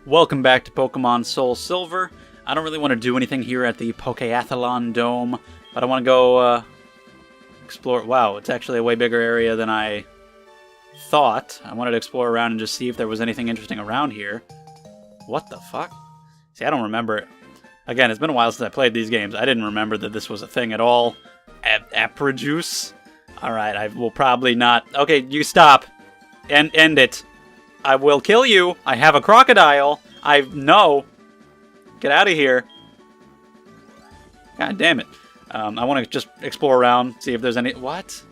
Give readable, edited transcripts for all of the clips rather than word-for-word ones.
Welcome back to Pokemon SoulSilver. I don't really want to do anything here at the Pokeathlon Dome, but I want to go explore. Wow, it's actually a way bigger area than I thought. I wanted to explore around and just see if there was anything interesting around here. What the fuck? See, I don't remember it. Again, it's been a while since I played these games. I didn't remember that this was a thing at all. Aprijuice? Alright, I will probably not... Okay, you stop. End it. I will kill you. I have a crocodile. No. Get out of here. God damn it. I want to just explore around, see if there's any... What?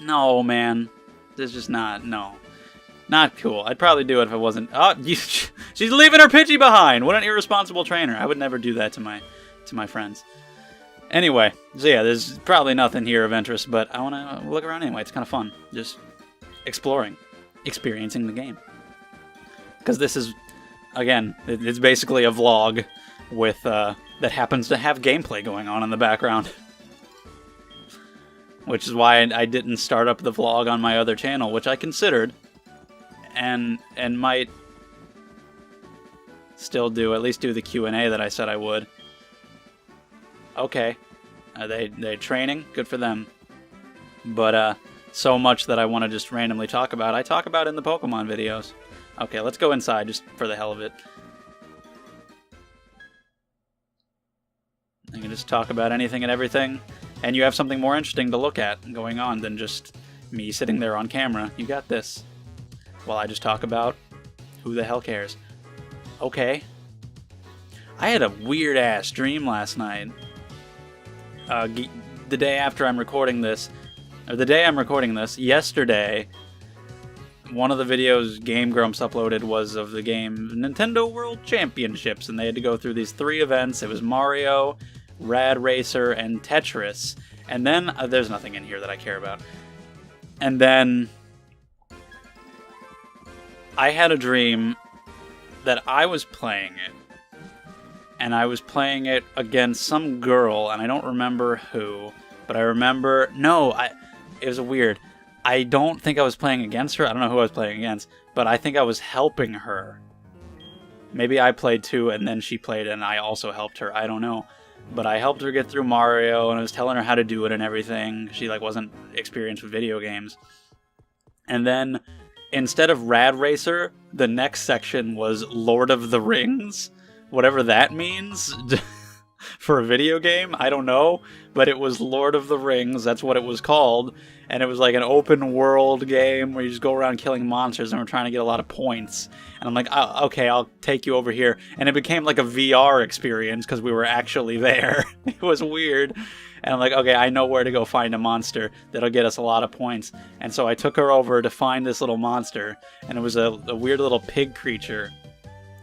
No, man. This is just not... No. Not cool. I'd probably do it if it wasn't... Oh, she's leaving her Pidgey behind. What an irresponsible trainer. I would never do that to my friends. Anyway, so yeah, there's probably nothing here of interest, but I want to look around anyway. It's kind of fun. Just exploring. Experiencing the game. Because this is, again, it's basically a vlog with that happens to have gameplay going on in the background. Which is why I didn't start up the vlog on my other channel, which I considered and might still do, at least do the Q&A that I said I would. Okay. Are they training? Good for them. But so much that I want to just randomly talk about, I talk about in the Pokemon videos. Okay, let's go inside just for the hell of it. I can just talk about anything and everything, and you have something more interesting to look at going on than just me sitting there on camera. You got this. While I just talk about who the hell cares. Okay. I had a weird-ass dream last night. The day after I'm recording this, or the day I'm recording this, yesterday, one of the videos Game Grumps uploaded was of the game Nintendo World Championships, and they had to go through these 3 events. It was Mario, Rad Racer, and Tetris. And then, there's nothing in here that I care about. And then, I had a dream that I was playing it. And I was playing it against some girl, and I don't remember who, but I remember... No, it was weird. I don't think I was playing against her. I don't know who I was playing against, but I think I was helping her. Maybe I played too, and then she played, and I also helped her. I don't know. But I helped her get through Mario, and I was telling her how to do it and everything. She wasn't experienced with video games. And then, instead of Rad Racer, the next section was Lord of the Rings. Whatever that means for a video game, I don't know, but it was Lord of the Rings, that's what it was called, and it was like an open world game where you just go around killing monsters and we're trying to get a lot of points. And I'm like, oh, okay, I'll take you over here. And it became like a VR experience because we were actually there. It was weird. And I'm like, okay, I know where to go find a monster that'll get us a lot of points. And so I took her over to find this little monster, and it was a weird little pig creature.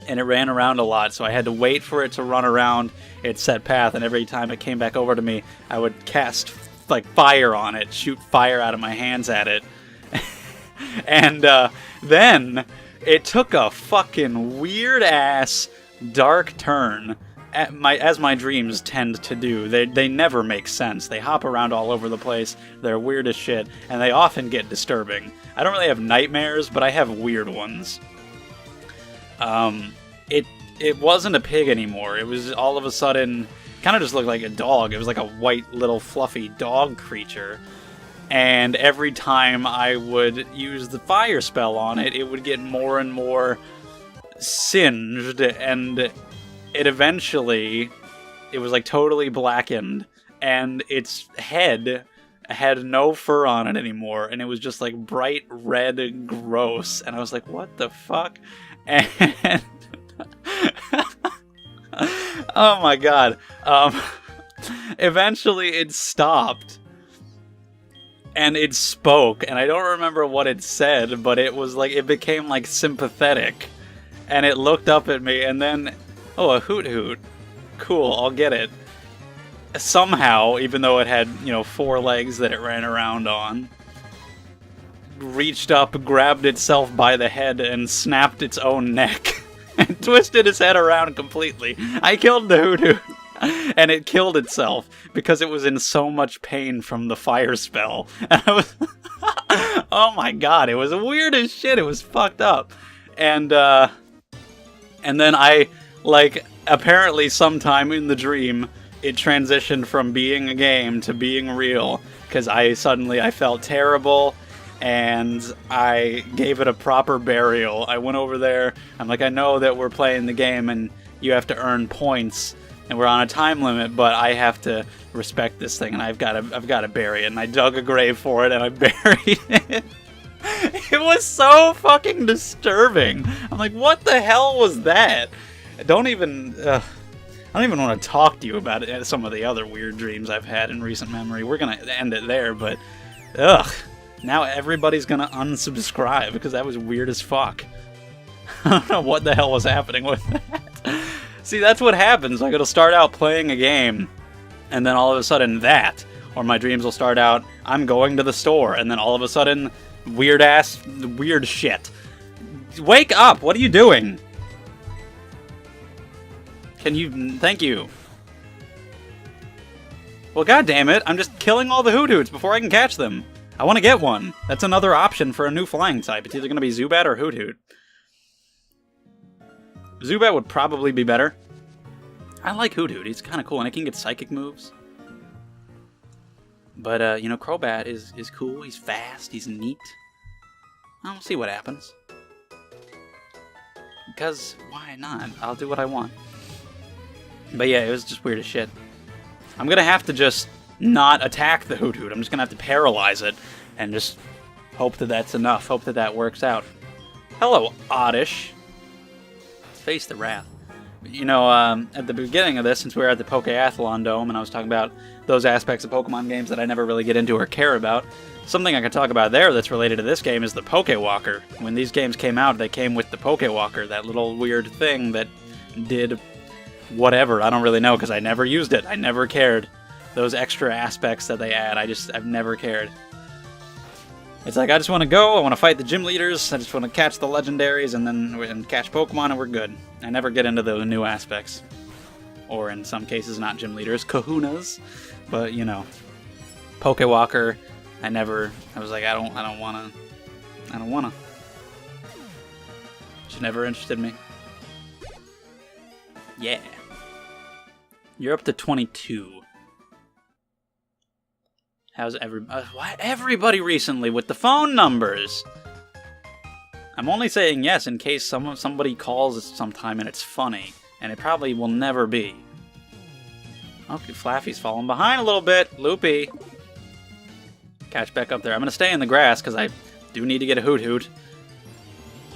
And it ran around a lot, so I had to wait for it to run around its set path, and every time it came back over to me, I would cast, fire on it, shoot fire out of my hands at it. And then it took a fucking weird-ass dark turn, as my dreams tend to do. They never make sense. They hop around all over the place, they're weird as shit, and they often get disturbing. I don't really have nightmares, but I have weird ones. It wasn't a pig anymore. It was all of a sudden kind of just looked like a dog. It was like a white little fluffy dog creature. And every time I would use the fire spell on it, it would get more and more singed, and it eventually, it was totally blackened, and its head had no fur on it anymore, and it was just bright red gross. And I was like, what the fuck? And oh my god. Eventually it stopped. And it spoke, and I don't remember what it said, but it was it became sympathetic. And it looked up at me, and then, oh, a hoot hoot. Cool, I'll get it. Somehow, even though it had, 4 legs that it ran around on, reached up, grabbed itself by the head, and snapped its own neck. And twisted its head around completely. I killed the hoot hoot. And it killed itself because it was in so much pain from the fire spell. And I was... oh my god, it was weird as shit. It was fucked up. And, And then I, like, apparently sometime in the dream, it transitioned from being a game to being real. Because I felt terrible, and I gave it a proper burial. I went over there, I'm like, I know that we're playing the game, and you have to earn points, and we're on a time limit, but I have to respect this thing, and I've got to bury it. And I dug a grave for it, and I buried it. It was so fucking disturbing. I'm like, what the hell was that? I don't even want to talk to you about it. Some of the other weird dreams I've had in recent memory. We're gonna end it there, but ugh. Now everybody's gonna unsubscribe because that was weird as fuck. I don't know what the hell was happening with that. See, that's what happens. Like, it'll start out playing a game, and then all of a sudden that, or my dreams will start out, I'm going to the store, and then all of a sudden, weird shit. Wake up! What are you doing? Thank you. Well, goddammit, I'm just killing all the Hoot Hoots before I can catch them. I want to get one. That's another option for a new flying type. It's either going to be Zubat or Hoot Hoot. Zubat would probably be better. I like Hoot Hoot. He's kind of cool, and he can get psychic moves. But, you know, Crobat is cool. He's fast. He's neat. I'll see what happens. Because, why not? I'll do what I want. But yeah, it was just weird as shit. I'm going to have to just not attack the Hoot Hoot. I'm just going to have to paralyze it and just hope that that's enough. Hope that that works out. Hello, Oddish. Face the wrath. You know, at the beginning of this, since we were at the Pokeathlon Dome, and I was talking about those aspects of Pokemon games that I never really get into or care about, something I can talk about there that's related to this game is the Pokewalker. When these games came out, they came with the Pokewalker, that little weird thing that did whatever. I don't really know, because I never used it. I never cared. Those extra aspects that they add, I've never cared. It's like, I just want to go, I want to fight the gym leaders, I just want to catch the legendaries, and catch Pokemon, and we're good. I never get into the new aspects. Or in some cases, not gym leaders, kahunas. But, you know, Pokewalker, I was like, I don't wanna. She never interested me. Yeah. You're up to 22. How's everybody recently with the phone numbers? I'm only saying yes in case somebody calls sometime and it's funny, and it probably will never be. Okay, Flaffy's falling behind a little bit. Loopy. Catch back up there. I'm going to stay in the grass because I do need to get a Hoot Hoot.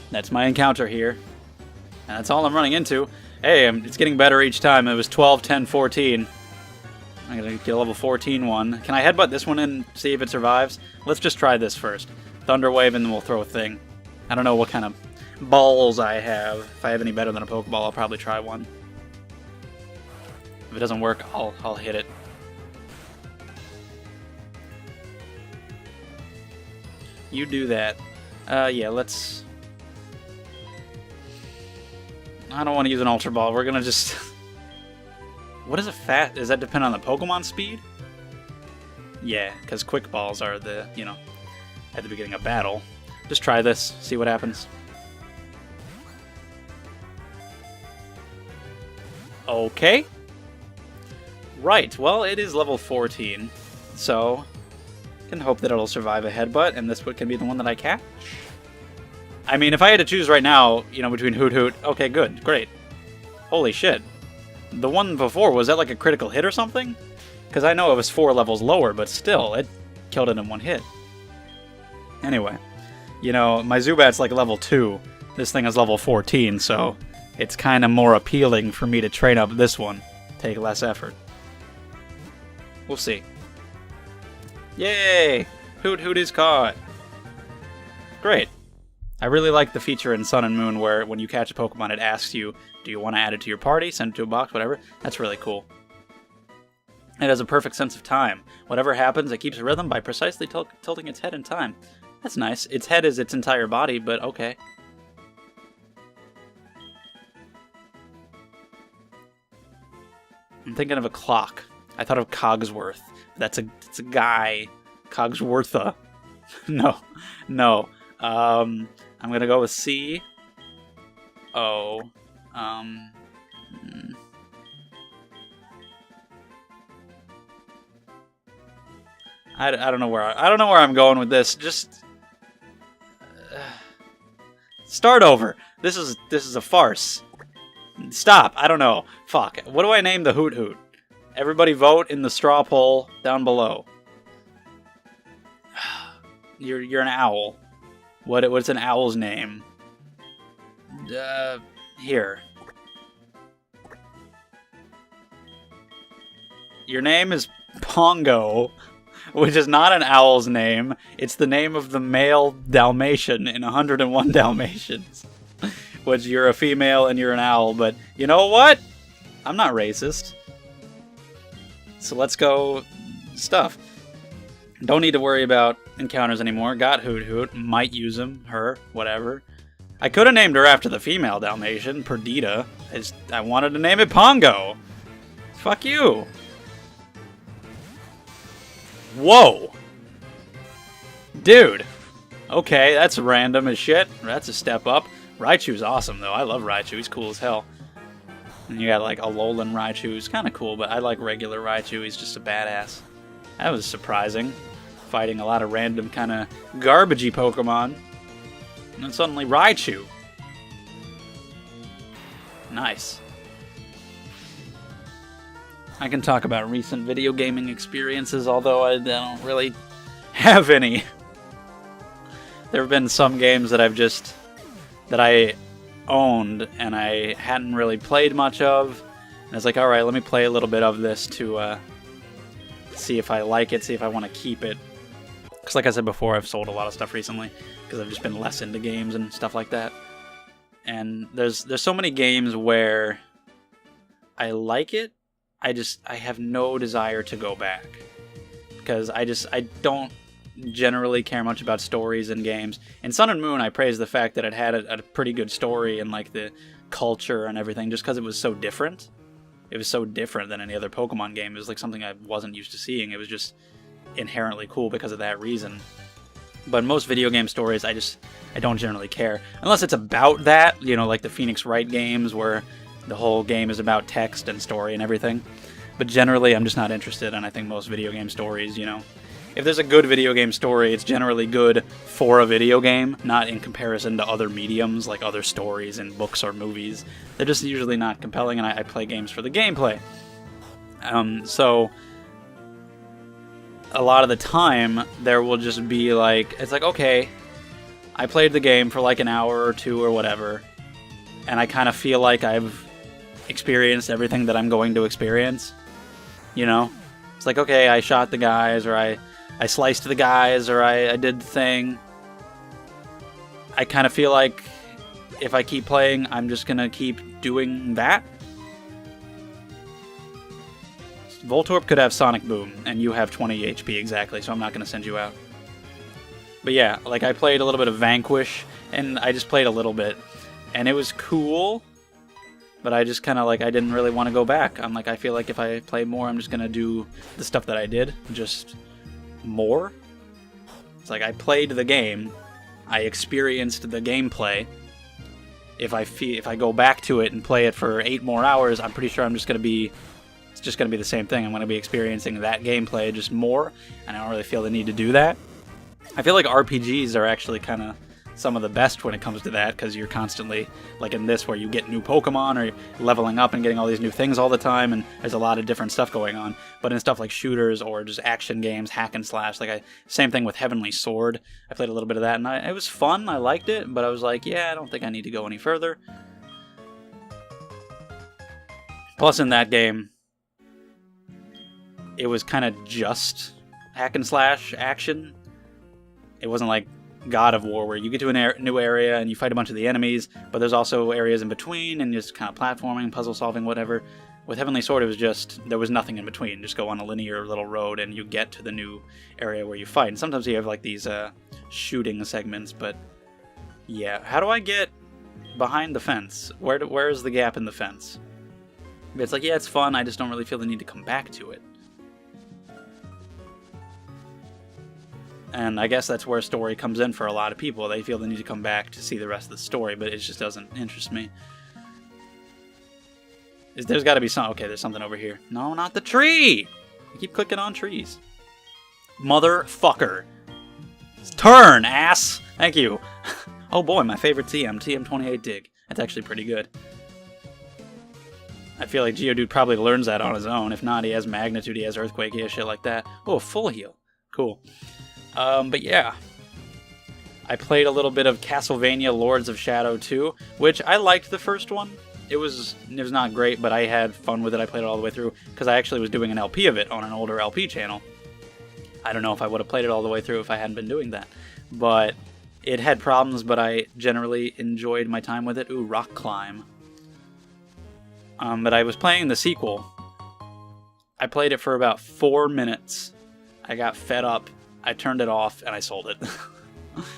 That's my encounter here. And that's all I'm running into. Hey, it's getting better each time. It was 12, 10, 14. I'm going to get a level 14 one. Can I headbutt this one and see if it survives? Let's just try this first. Thunder Wave, and then we'll throw a thing. I don't know what kind of balls I have. If I have any better than a Pokeball, I'll probably try one. If it doesn't work, I'll hit it. You do that. Yeah, let's... I don't want to use an Ultra Ball. We're gonna just... What is a fat? Does that depend on the Pokemon speed? Yeah, because Quick Balls are the, you know, at the beginning of battle. Just try this, see what happens. Okay. Right, well, it is level 14, so can hope that it'll survive a headbutt, and this can be the one that I catch. I mean, if I had to choose right now, you know, between Hoot Hoot, okay, good, great. Holy shit. The one before, was that like a critical hit or something? Because I know it was 4 levels lower, but still, it killed it in one hit. Anyway, you know, my Zubat's like level 2. This thing is level 14, so it's kind of more appealing for me to train up this one. Take less effort. We'll see. Yay! Hoot Hoot is caught! Great. I really like the feature in Sun and Moon where when you catch a Pokemon, it asks you, do you want to add it to your party, send it to a box, whatever. That's really cool. It has a perfect sense of time. Whatever happens, it keeps a rhythm by precisely tilting its head in time. That's nice. Its head is its entire body, but okay. I'm thinking of a clock. I thought of Cogsworth. It's a guy. Cogswortha. No. I'm gonna go with C. O. Hmm. I don't know where I don't know where I'm going with this. Just start over. This is a farce. Stop. I don't know. Fuck. What do I name the Hoot Hoot? Everybody vote in the straw poll down below. You're an owl. What's an owl's name? Here. Your name is Pongo, which is not an owl's name. It's the name of the male Dalmatian in 101 Dalmatians. Which you're a female and you're an owl, but you know what? I'm not racist. So let's go stuff. Don't need to worry about encounters anymore. Got Hoot Hoot. Might use him, her, whatever. I could have named her after the female Dalmatian, Perdita. I wanted to name it Pongo. Fuck you. Whoa. Dude. Okay, that's random as shit. That's a step up. Raichu's awesome, though. I love Raichu. He's cool as hell. And you got, like, Alolan Raichu. He's kind of cool, but I like regular Raichu. He's just a badass. That was surprising. Fighting a lot of random kind of garbagey Pokemon. And then suddenly Raichu. Nice. I can talk about recent video gaming experiences, although I don't really have any. There have been some games that that I owned and I hadn't really played much of. And it's like, alright, let me play a little bit of this to see if I like it, see if I want to keep it. Because like I said before, I've sold a lot of stuff recently because I've just been less into games and stuff like that. And there's so many games where I like it, I have no desire to go back. Because I don't generally care much about stories in games. In Sun and Moon, I praise the fact that it had a pretty good story and like the culture and everything, just because it was so different. It was so different than any other Pokemon game. It was like something I wasn't used to seeing. It was just inherently cool because of that reason. But most video game stories, I don't generally care. Unless it's about that, you know, like the Phoenix Wright games where the whole game is about text and story and everything. But generally, I'm just not interested, and I think most video game stories, you know, if there's a good video game story, it's generally good for a video game, not in comparison to other mediums, like other stories in books or movies. They're just usually not compelling, and I play games for the gameplay. So a lot of the time, there will just be like, it's like, okay, I played the game for like an hour or two or whatever, and I kind of feel like I've experienced everything that I'm going to experience, you know? It's like, okay, I shot the guys, or I sliced the guys, or I did the thing. I kind of feel like if I keep playing, I'm just going to keep doing that. Voltorb could have Sonic Boom, and you have 20 HP exactly, so I'm not going to send you out. But yeah, like I played a little bit of Vanquish, and I just played a little bit, and it was cool, but I just kind of like, I didn't really want to go back. I'm like, I feel like if I play more, I'm just going to do the stuff that I did, just more. It's like I played the game, I experienced the gameplay. If I go back to it and play it for 8 more hours, I'm pretty sure it's just going to be the same thing. I'm going to be experiencing that gameplay just more, and I don't really feel the need to do that. I feel like RPGs are actually kind of some of the best when it comes to that, because you're constantly, like in this, where you get new Pokemon, or leveling up and getting all these new things all the time, and there's a lot of different stuff going on. But in stuff like shooters or just action games, hack and slash, same thing with Heavenly Sword. I played a little bit of that, and it was fun, I liked it, but I was like, yeah, I don't think I need to go any further. Plus in that game, it was kind of just hack and slash action. It wasn't like God of War, where you get to a new area and you fight a bunch of the enemies, but there's also areas in between and just kind of platforming, puzzle solving, whatever. With Heavenly Sword, it was just, there was nothing in between. Just go on a linear little road and you get to the new area where you fight. And sometimes you have like these shooting segments, but yeah. How do I get behind the fence? Where is the gap in the fence? It's like, yeah, it's fun, I just don't really feel the need to come back to it. And I guess that's where story comes in for a lot of people. They feel the need to come back to see the rest of the story, but it just doesn't interest me. There's got to be some... Okay, there's something over here. No, not the tree! I keep clicking on trees. Motherfucker. Turn, ass! Thank you. Oh boy, my favorite TM. TM28 Dig. That's actually pretty good. I feel like Geodude probably learns that on his own. If not, he has Magnitude, he has Earthquake, he has shit like that. Oh, full heal. Cool. But yeah. I played a little bit of Castlevania Lords of Shadow 2, which I liked the first one. It was not great, but I had fun with it. I played it all the way through, because I actually was doing an LP of it on an older LP channel. I don't know if I would have played it all the way through if I hadn't been doing that. But it had problems, but I generally enjoyed my time with it. Ooh, Rock Climb. But I was playing the sequel. I played it for about 4 minutes. I got fed up. I turned it off, and I sold it.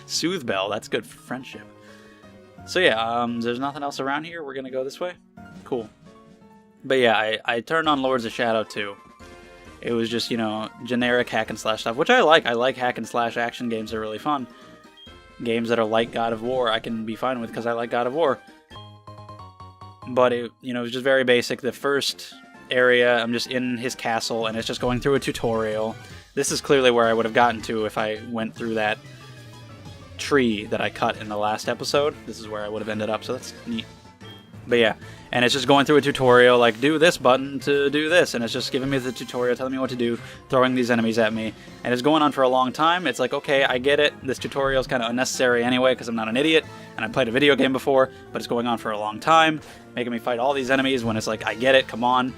Soothe Bell, that's good for friendship. So yeah, there's nothing else around here. We're going to go this way. Cool. But yeah, I turned on Lords of Shadow 2. It was just, you know, generic hack and slash stuff, which I like. I like hack and slash action games. They're really fun. Games that are like God of War, I can be fine with because I like God of War. But it, you know, it was just very basic. The first area, I'm just in his castle, and it's just going through a tutorial. This is clearly where I would have gotten to if I went through that tree that I cut in the last episode. This is where I would have ended up, so that's neat. But yeah, and it's just going through a tutorial, like, do this button to do this, and it's just giving me the tutorial, telling me what to do, throwing these enemies at me, and it's going on for a long time. It's like, okay, I get it, this tutorial is kind of unnecessary anyway, because I'm not an idiot, and I played a video game before, but it's going on for a long time, making me fight all these enemies when it's like, I get it, come on.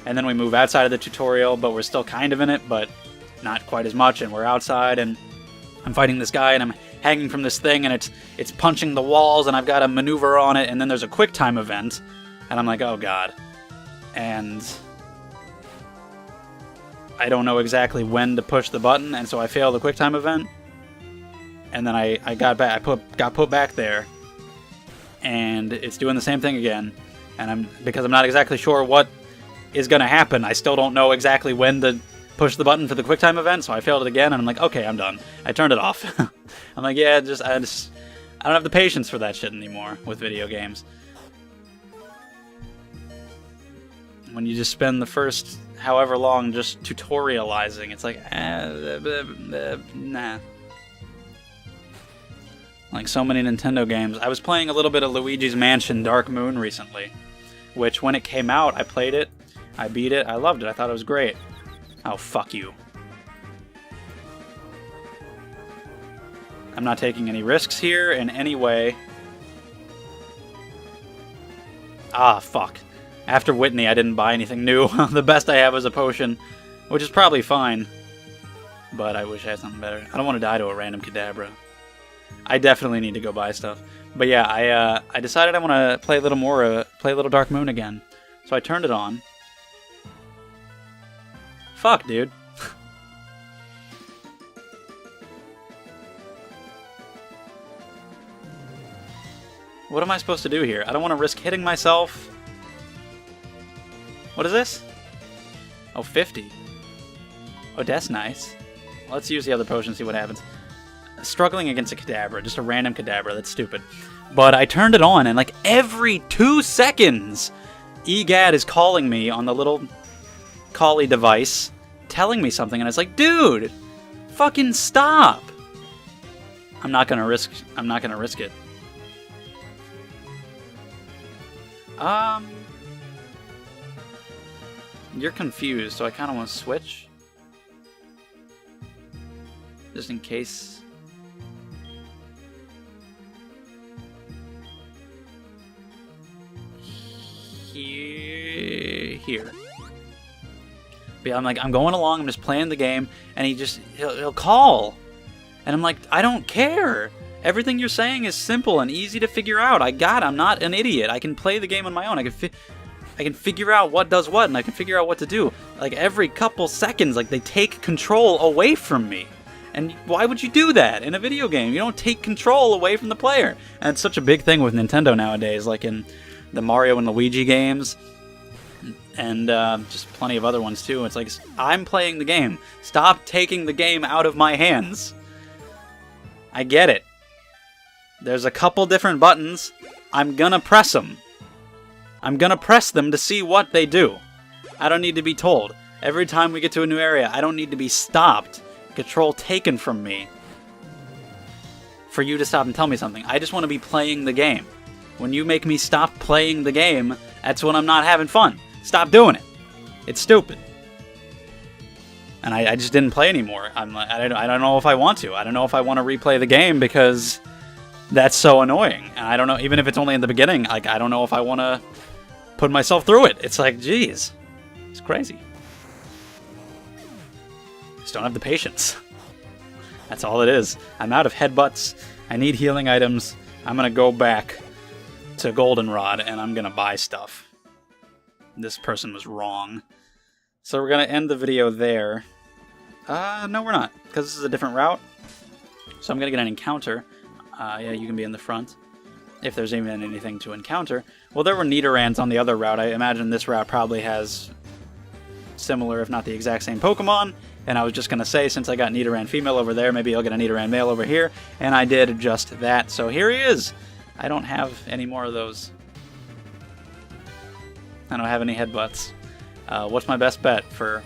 And then we move outside of the tutorial, but we're still kind of in it, but not quite as much, and we're outside, and I'm fighting this guy, and I'm hanging from this thing, and it's punching the walls, and I've got to maneuver on it, and then there's a quick time event, and I'm like, oh god. And I don't know exactly when to push the button, and so I fail the quick time event, and then I got back, got put back there, and it's doing the same thing again, and because I'm not exactly sure what is going to happen, I still don't know exactly when to push the button for the QuickTime event, so I failed it again, and I'm like, okay, I'm done. I turned it off. I'm like, yeah, I don't have the patience for that shit anymore with video games. When you just spend the first however long just tutorializing, it's like, nah. Like so many Nintendo games. I was playing a little bit of Luigi's Mansion Dark Moon recently, which when it came out, I played it, I beat it, I loved it, I thought it was great. Oh, fuck you. I'm not taking any risks here in any way. Ah, fuck. After Whitney, I didn't buy anything new. The best I have was a potion, which is probably fine. But I wish I had something better. I don't want to die to a random Kadabra. I definitely need to go buy stuff. But yeah, I decided I want to play a little more, play a little Dark Moon again. So I turned it on. Fuck, dude. What am I supposed to do here? I don't want to risk hitting myself. What is this? Oh, 50. Oh, that's nice. Let's use the other potion and see what happens. Struggling against a Kadabra, just a random Kadabra, that's stupid. But I turned it on, and like every 2 seconds, EGAD is calling me on the little collie device, telling me something, and it's like, dude, fucking stop. I'm not gonna risk it. You're confused, so I kind of want to switch. Just in case. Here. But yeah, I'm like, I'm going along, I'm just playing the game, and he'll call. And I'm like, I don't care. Everything you're saying is simple and easy to figure out. I'm not an idiot. I can play the game on my own. I can figure out what does what, and I can figure out what to do. Like, every couple seconds, like, they take control away from me. And why would you do that in a video game? You don't take control away from the player. And it's such a big thing with Nintendo nowadays, like in the Mario and Luigi games, and just plenty of other ones too. It's like, I'm playing the game. Stop taking the game out of my hands. I get it. There's a couple different buttons. I'm gonna press them. I'm gonna press them to see what they do. I don't need to be told. Every time we get to a new area, I don't need to be stopped, control taken from me, for you to stop and tell me something. I just want to be playing the game. When you make me stop playing the game, that's when I'm not having fun. Stop doing it. It's stupid. And I just didn't play anymore. I don't know if I want to. I don't know if I want to replay the game because that's so annoying. And I don't know, even if it's only in the beginning, like, I don't know if I want to put myself through it. It's like, geez, it's crazy. Just don't have the patience. That's all it is. I'm out of headbutts. I need healing items. I'm going to go back to Goldenrod and I'm going to buy stuff. This person was wrong. So we're going to end the video there. No, we're not, because this is a different route. So I'm going to get an encounter. Yeah, you can be in the front, if there's even anything to encounter. Well, there were Nidorans on the other route. I imagine this route probably has similar, if not the exact same Pokemon. And I was just going to say, since I got Nidoran female over there, maybe I'll get a Nidoran male over here. And I did just that. So here he is. I don't have any more of those. I don't have any headbutts. What's my best bet for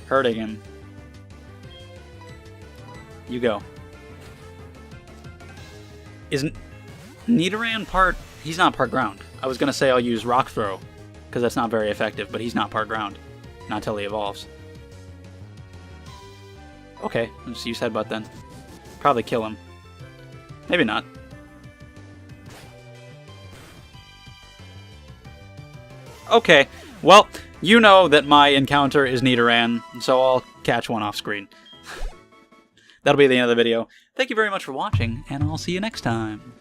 hurting him? You go. Isn't Nidoran part... He's not part ground. I was going to say I'll use Rock Throw, because that's not very effective, but he's not part ground. Not until he evolves. Okay, I'll just use Headbutt then. Probably kill him. Maybe not. Okay, well, you know that my encounter is Nidoran, so I'll catch one off screen. That'll be the end of the video. Thank you very much for watching, and I'll see you next time.